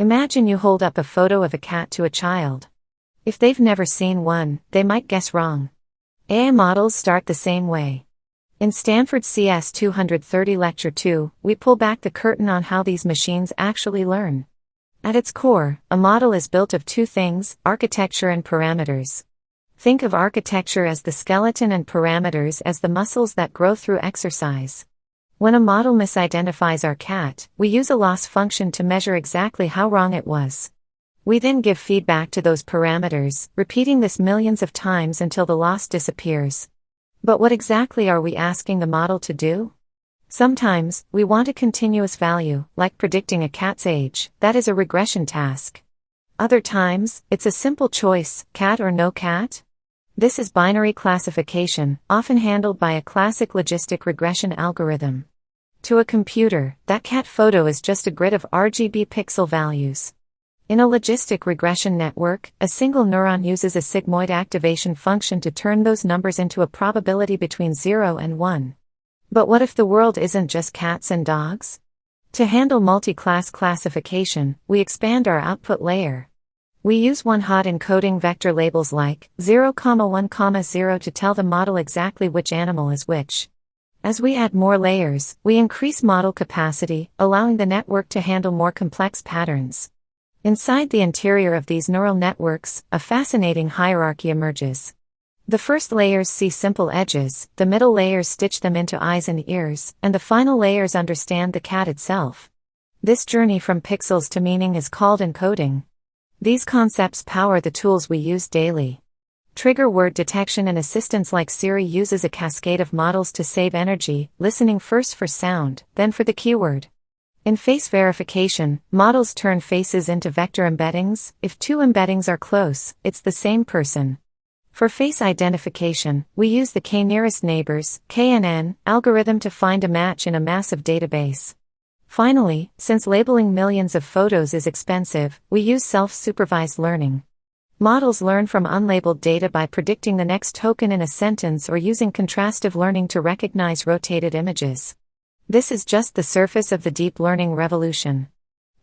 Imagine you hold up a photo of a cat to a child. If they've never seen one, they might guess wrong. AI models start the same way. In Stanford CS230 Lecture 2, we pull back the curtain on how these machines actually learn. At its core, a model is built of two things: architecture and parameters. Think of architecture as the skeleton and parameters as the muscles that grow through exercise. When a model misidentifies our cat, we use a loss function to measure exactly how wrong it was. We then give feedback to those parameters, repeating this millions of times until the loss disappears. But what exactly are we asking the model to do? Sometimes, we want a continuous value, like predicting a cat's age. That is a regression task. Other times, it's a simple choice, cat or no cat. This is binary classification, often handled by a classic logistic regression algorithm. To a computer, that cat photo is just a grid of RGB pixel values. In a logistic regression network, a single neuron uses a sigmoid activation function to turn those numbers into a probability between 0 and 1. But what if the world isn't just cats and dogs? To handle multi-class classification, we expand our output layer. We use one-hot encoding vector labels like 0,1,0 to tell the model exactly which animal is which. As we add more layers, we increase model capacity, allowing the network to handle more complex patterns. Inside the interior of these neural networks, a fascinating hierarchy emerges. The first layers see simple edges, the middle layers stitch them into eyes and ears, and the final layers understand the cat itself. This journey from pixels to meaning is called encoding. These concepts power the tools we use daily. Trigger word detection and assistants like Siri uses a cascade of models to save energy, listening first for sound, then for the keyword. In face verification, models turn faces into vector embeddings. If two embeddings are close, it's the same person. For face identification, we use the k-nearest neighbors (KNN) algorithm to find a match in a massive database. Finally, since labeling millions of photos is expensive, we use self-supervised learning. Models learn from unlabeled data by predicting the next token in a sentence or using contrastive learning to recognize rotated images. This is just the surface of the deep learning revolution.